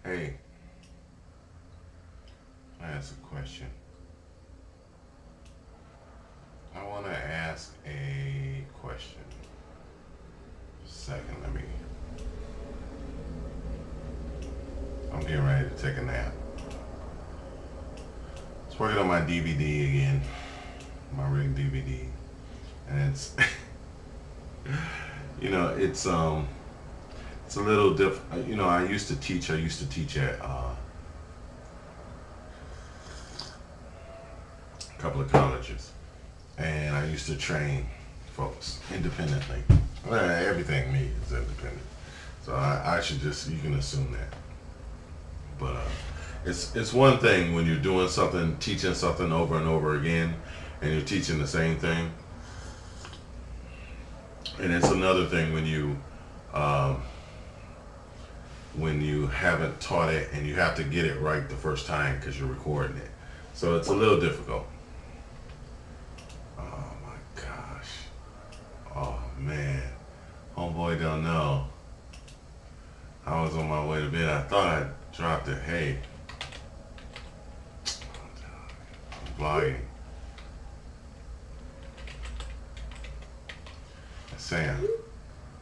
Hey, I ask a question. I want to ask a question. Second, let me. I'm getting ready to take a nap. I was working on my DVD again, my rig DVD, and it's a little different. I used to teach. I used to teach at a couple of colleges, and I used to train folks independently. Well, everything me is independent, so I should just you can assume that. But it's one thing when you're doing something, teaching something over and over again, and you're teaching the same thing, and it's another thing um, when you haven't taught it and you have to get it right the first time because you're recording it. So it's a little difficult. Oh my gosh. Oh man. Homeboy don't know. I was on my way to bed. I thought I dropped it. Hey, I'm vlogging. Sam.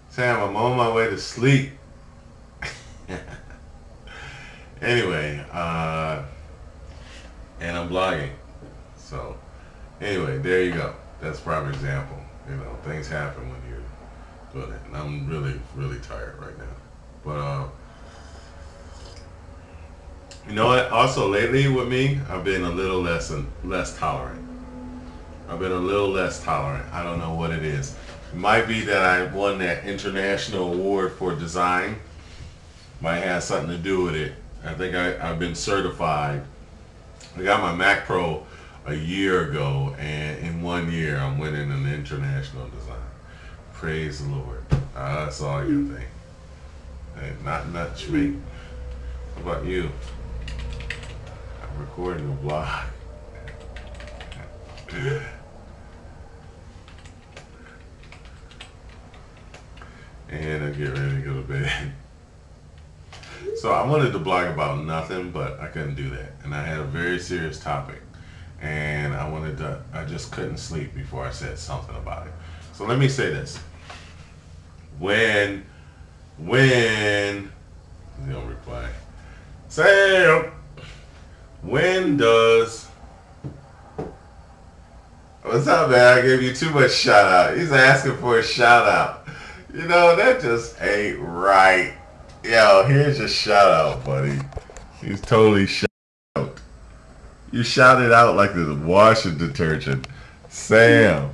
Sam, I'm on my way to sleep. Anyway, and I'm blogging. So, anyway, there you go. That's a prime example. Things happen when you're doing it. And I'm really, really tired right now. But, you know what? Also, lately with me, I've been a little less tolerant. I've been a little less tolerant. I don't know what it is. It might be that I won that international award for design. Might have something to do with it. I think I've been certified. I got my Mac Pro a year ago, and in 1 year, I'm winning an international design. Praise the Lord. That's all you think. Hey, not much, me. How about you? I'm recording a vlog. And I get ready to go to bed. So I wanted to blog about nothing, but I couldn't do that. And I had a very serious topic. And I just couldn't sleep before I said something about it. So let me say this. When, he's gonna reply, Sam, when does, what's up, man? I gave you too much shout out. He's asking for a shout out. That just ain't right. Yo, here's your shout out, buddy. He's totally shout out. You shouted out like the washing detergent. Sam.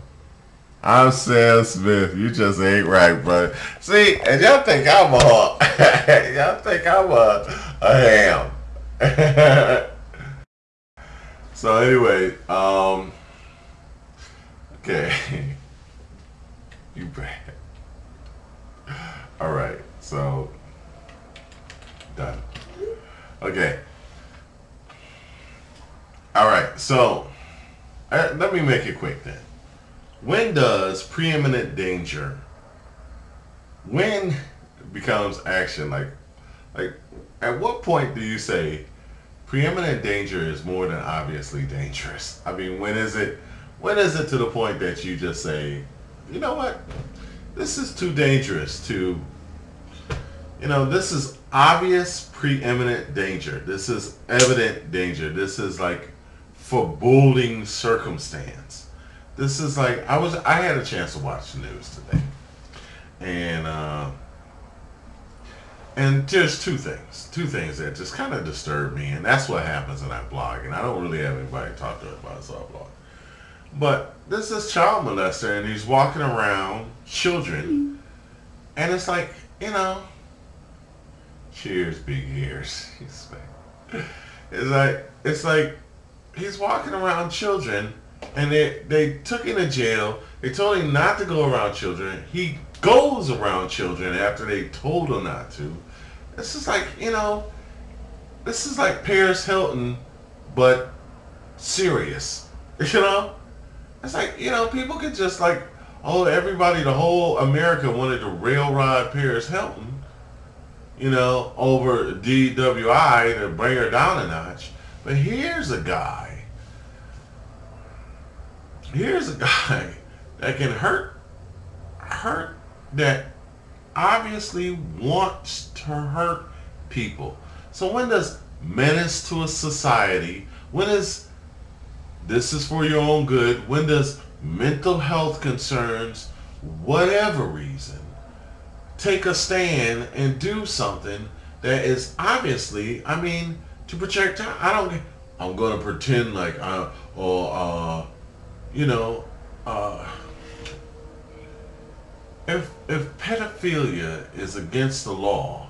I'm Sam Smith. You just ain't right, brother. See, and y'all think I'm y'all think I'm a ham. So anyway, okay. You bad. All right, so done. Okay. All right, so let me make it quick then. When does preeminent danger, when becomes action? Like, at what point do you say preeminent danger is more than obviously dangerous? I mean, when is it to the point that you just say, you know what, this is too dangerous to, this is obvious preeminent danger. This is evident danger. This is like foreboding circumstance. This is like I had a chance to watch the news today, and there's two things that just kind of disturb me, and that's what happens when I blog, and I don't really have anybody to talk to about it, so I blog. But this is child molester, and he's walking around children, and it's like cheers, big ears. It's like he's walking around children, and they took him to jail. They told him not to go around children. He goes around children after they told him not to. This is like this is like Paris Hilton, but serious. It's like people could just like, oh, everybody, the whole America wanted to railroad Paris Hilton. over DWI to bring her down a notch. But here's a guy that can hurt that obviously wants to hurt people. So when does menace to a society, when is this is for your own good, when does mental health concerns, whatever reason, take a stand and do something that is obviously, to protect, I'm going to pretend like you know, uh, if pedophilia is against the law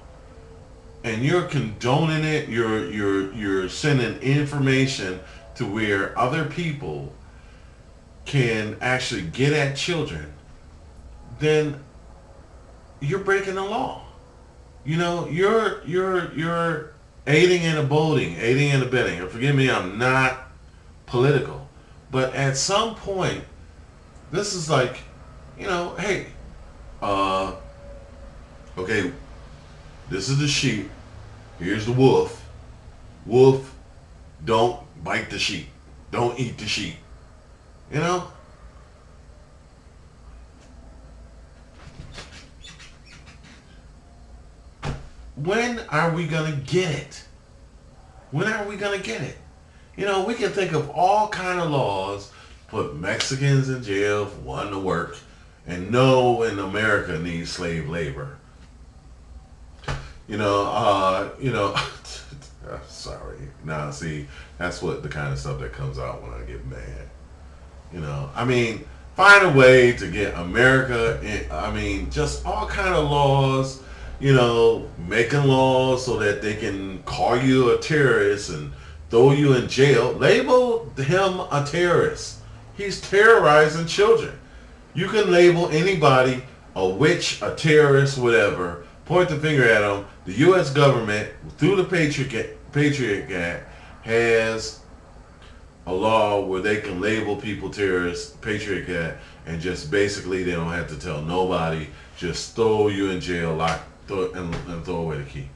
and you're condoning it, you're sending information to where other people can actually get at children, then you're breaking the law. You're aiding and abetting. And forgive me, I'm not political, but at some point, this is like, hey, uh, okay, this is the sheep. Here's the wolf. Wolf, don't bite the sheep. Don't eat the sheep. You know? When are we going to get it? When are we going to get it? We can think of all kind of laws, put Mexicans in jail for wanting to work, and no in America needs slave labor. Sorry. Now, see, that's what the kind of stuff that comes out when I get mad. Find a way to get America just all kind of laws, making laws so that they can call you a terrorist and throw you in jail. Label him a terrorist. He's terrorizing children. You can label anybody a witch, a terrorist, whatever. Point the finger at them. The U.S. government, through the Patriot Act, has a law where they can label people terrorists, Patriot Act, and just basically they don't have to tell nobody. Just throw you in jail, and throw away the key.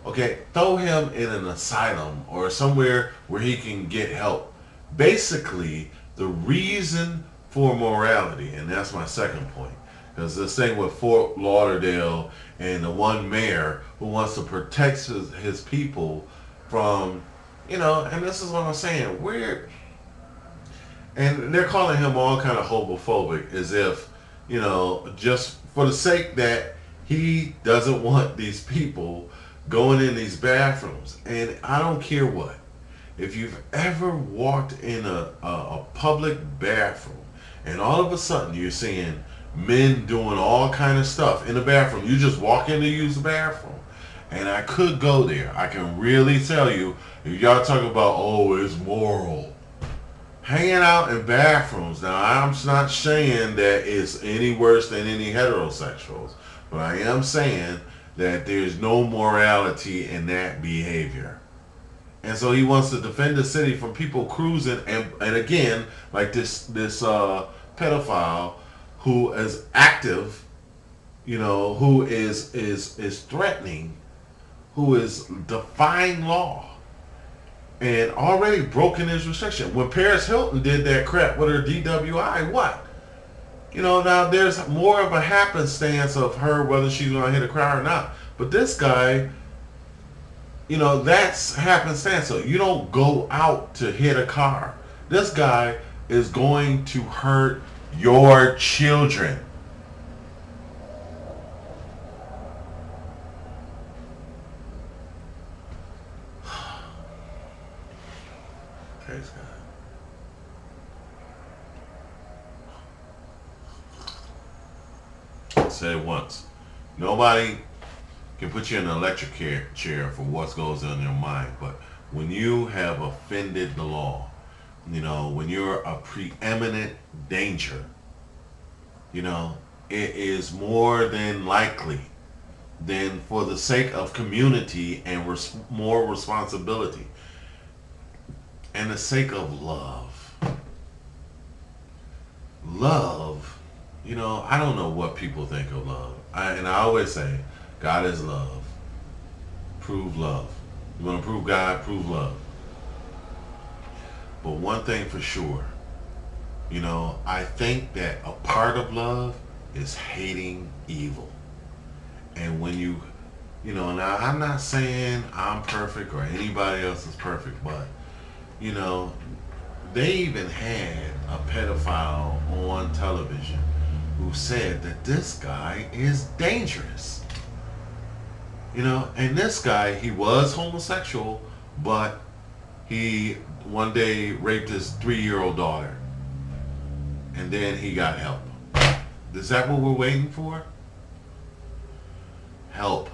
Okay, throw him in an asylum or somewhere where he can get help. Basically, the reason for morality, and that's my second point, because this thing with Fort Lauderdale and the one mayor who wants to protect his people from, and this is what I'm saying, and they're calling him all kind of homophobic, as if, just for the sake that he doesn't want these people going in these bathrooms. And I don't care what. If you've ever walked in a public bathroom and all of a sudden you're seeing men doing all kind of stuff in the bathroom, you just walk in to use the bathroom. And I could go there. I can really tell you, if y'all talk about, oh, it's moral. Hanging out in bathrooms. Now, I'm not saying that it's any worse than any heterosexuals, but I am saying that there's no morality in that behavior. And so he wants to defend the city from people cruising, and again, like this pedophile who is active, who is threatening, who is defying law, and already broken his restriction. When Paris Hilton did that crap with her DWI, what? Now there's more of a happenstance of her whether she's going to hit a crowd or not. But this guy, that's happenstance. So you don't go out to hit a car. This guy is going to hurt your children. Praise God. I said it once. Nobody can put you in an electric chair for what goes on in your mind. But when you have offended the law, when you're a preeminent danger, it is more than likely than for the sake of community and more responsibility and the sake of love. Love, I don't know what people think of love. And I always say, God is love. prove love. You want to prove God, prove love. But one thing for sure, I think that a part of love is hating evil. And when now I'm not saying I'm perfect or anybody else is perfect, but, you know, they even had a pedophile on television who said that this guy is dangerous. And this guy, he was homosexual, but he one day raped his 3-year-old daughter. And then he got help. Is that what we're waiting for? Help.